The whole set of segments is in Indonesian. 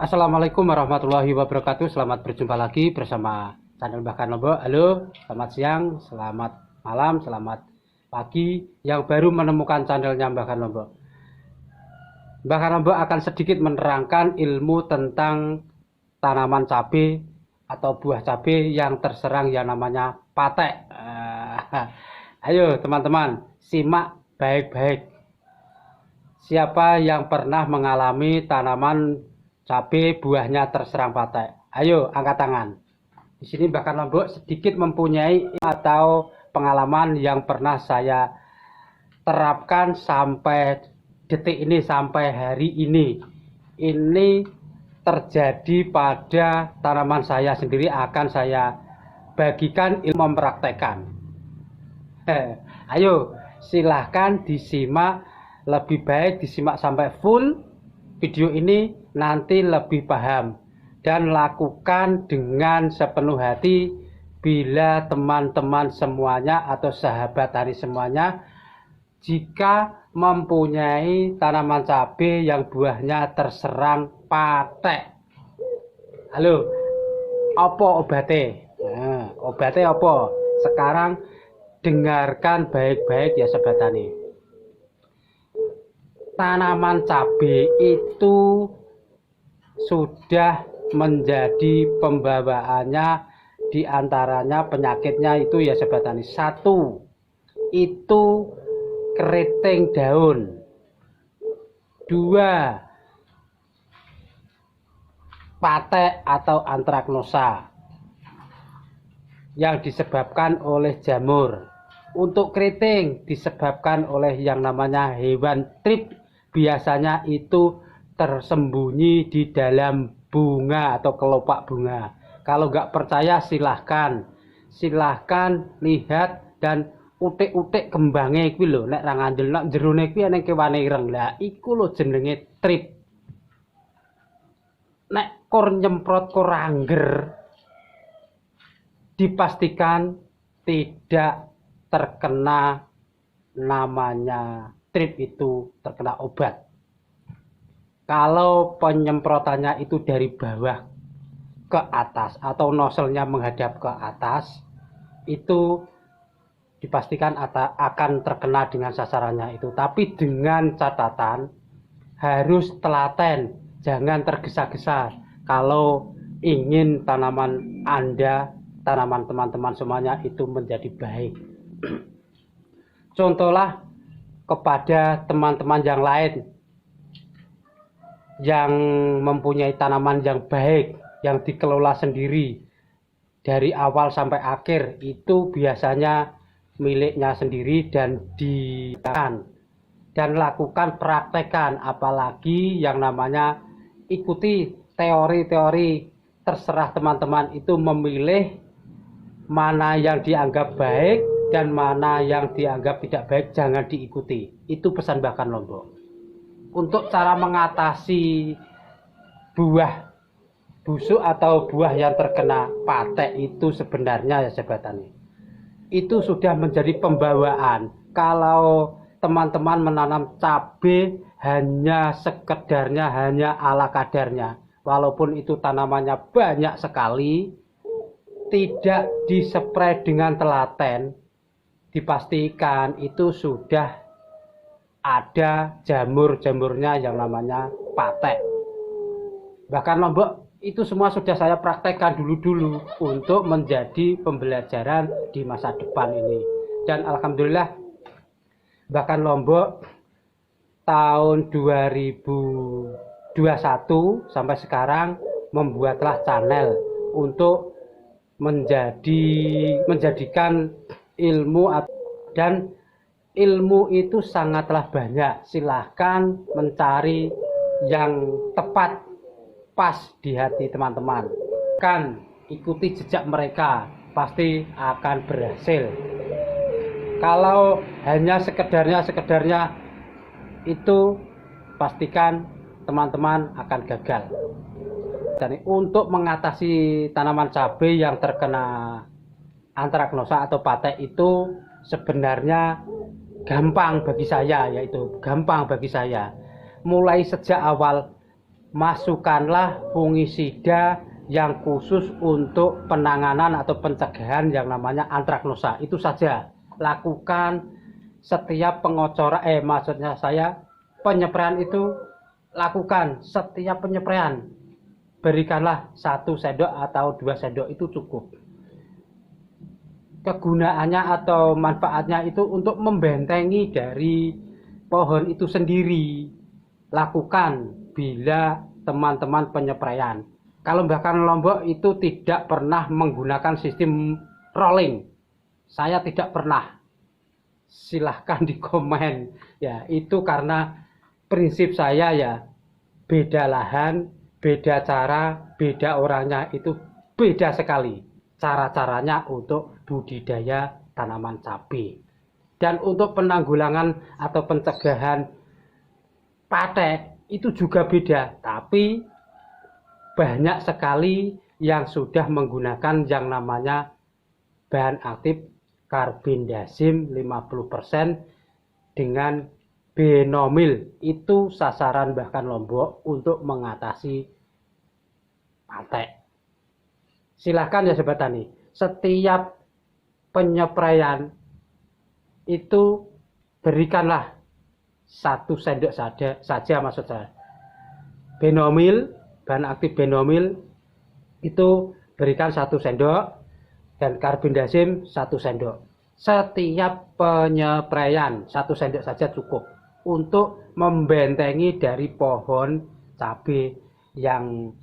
Assalamualaikum warahmatullahi wabarakatuh. Selamat berjumpa lagi bersama channel Bahkan Lombok. Halo, selamat siang, selamat malam, selamat pagi yang baru menemukan channelnya Bahkan Lombok. Bahkan Lombok akan sedikit menerangkan ilmu tentang tanaman cabai atau buah cabai yang terserang yang namanya patek. Ayo teman-teman, simak baik-baik. Siapa yang pernah mengalami tanaman cabai buahnya terserang patek? Ayo angkat tangan. Di sini Bahkan Lombok sedikit mempunyai atau pengalaman yang pernah saya terapkan sampai detik ini, sampai hari ini. Ini terjadi pada tanaman saya sendiri, akan saya bagikan ilmu mempraktekkan. Ayo silahkan disimak, lebih baik disimak sampai full video ini, nanti lebih paham, dan lakukan dengan sepenuh hati. Bila teman-teman semuanya atau sahabat tani semuanya jika mempunyai tanaman cabai yang buahnya terserang patek, halo, apa obatnya? Nah, obatnya apa? Sekarang dengarkan baik-baik ya sobat tani. Tanaman cabai itu sudah menjadi pembawaannya, diantaranya penyakitnya itu ya sobat tani. Satu, itu keriting daun. Dua, patek atau antraknosa yang disebabkan oleh jamur. Untuk keriting disebabkan oleh yang namanya hewan trip, biasanya itu tersembunyi di dalam bunga atau kelopak bunga. Kalau nggak percaya silahkan lihat dan utik-utik kembangnya iki lho, nek ra ngandel nek jerone kuwi ana kewane ireng. Lah iku lho jenenge trip. Nek kor nyemprot kor angger, dipastikan tidak terkena namanya trip, itu terkena obat. Kalau penyemprotannya itu dari bawah ke atas atau noselnya menghadap ke atas, itu dipastikan akan terkena dengan sasarannya itu. Tapi dengan catatan harus telaten, jangan tergesa-gesa kalau ingin tanaman Anda, tanaman teman-teman semuanya itu menjadi baik. Contohlah kepada teman-teman yang lain yang mempunyai tanaman yang baik, yang dikelola sendiri dari awal sampai akhir, itu biasanya miliknya sendiri dan ditahan dan lakukan praktekan. Apalagi yang namanya ikuti teori-teori, terserah teman-teman itu memilih mana yang dianggap baik dan mana yang dianggap tidak baik, jangan diikuti. Itu pesan Bahkan Lombok. Untuk cara mengatasi buah busuk atau buah yang terkena patek itu sebenarnya ya sobat tani, itu sudah menjadi pembawaan. Kalau teman-teman menanam cabai hanya sekedarnya, hanya ala kadarnya, walaupun itu tanamannya banyak sekali, tidak dispray dengan telaten, dipastikan itu sudah ada jamur-jamurnya yang namanya patek. Bahkan Lombok itu semua sudah saya praktekkan dulu-dulu untuk menjadi pembelajaran di masa depan ini. Dan alhamdulillah Bahkan Lombok tahun 2021 sampai sekarang membuatlah channel untuk menjadikan ilmu, dan ilmu itu sangatlah banyak. Silahkan mencari yang tepat, pas di hati teman-teman. Kan ikuti jejak mereka, pasti akan berhasil. Kalau hanya sekedarnya itu pastikan teman-teman akan gagal. Dan untuk mengatasi tanaman cabai yang terkena antraknosa atau patek itu sebenarnya gampang bagi saya, mulai sejak awal masukkanlah fungisida yang khusus untuk penanganan atau pencegahan yang namanya antraknosa. Itu saja. Lakukan setiap pengocoran, maksudnya saya penyepraian itu lakukan setiap penyepraian. Berikanlah 1 sendok atau 2 sendok itu cukup. Kegunaannya atau manfaatnya itu untuk membentengi dari pohon itu sendiri. Lakukan bila teman-teman penyepraian. Kalau bahkan Lombok itu tidak pernah menggunakan sistem rolling. Saya tidak pernah. Silahkan di komen. Ya, itu karena prinsip saya ya, beda lahan, beda cara, beda orangnya, itu beda sekali cara-caranya untuk budidaya tanaman cabai. Dan untuk penanggulangan atau pencegahan patek itu juga beda, tapi banyak sekali yang sudah menggunakan yang namanya bahan aktif karbendazim 50% dengan benomil. Itu sasaran bahkan Lombok untuk mengatasi patek. Silahkan ya sobat tani, setiap penyepraian itu berikanlah 1 sendok saja maksud saya. Benomil, bahan aktif benomil itu berikan 1 sendok dan karbendazim 1 sendok. Setiap penyepraian 1 sendok saja cukup untuk membentengi dari pohon cabai yang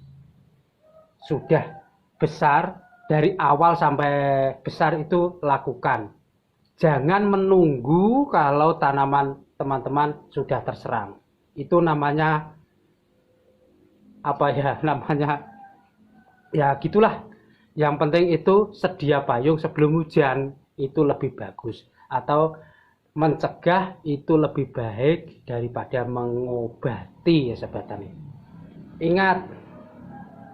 sudah besar. Dari awal sampai besar itu lakukan. Jangan menunggu kalau tanaman teman-teman sudah terserang. Itu namanya apa ya, namanya ya gitulah. Yang penting itu sedia payung sebelum hujan, itu lebih bagus. Atau mencegah itu lebih baik daripada mengobati ya sobat tani. Ingat,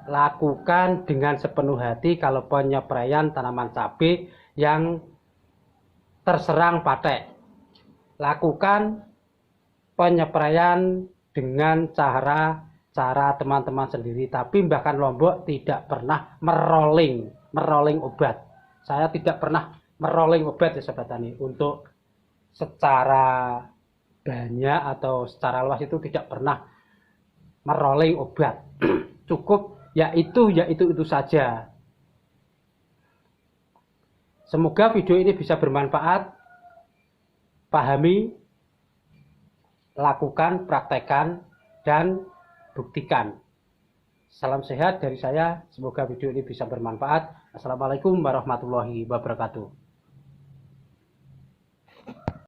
lakukan dengan sepenuh hati kalau penyepraian tanaman cabai yang terserang patek. Lakukan penyepraian dengan cara teman-teman sendiri, tapi bahkan Lombok tidak pernah merolling obat. Saya tidak pernah merolling obat ya sobat tani. Untuk secara banyak atau secara luas itu tidak pernah merolling obat. Cukup yaitu saja. Semoga video ini bisa bermanfaat. Pahami, lakukan, praktekkan, dan buktikan. Salam sehat dari saya. Semoga video ini bisa bermanfaat. Assalamualaikum warahmatullahi wabarakatuh.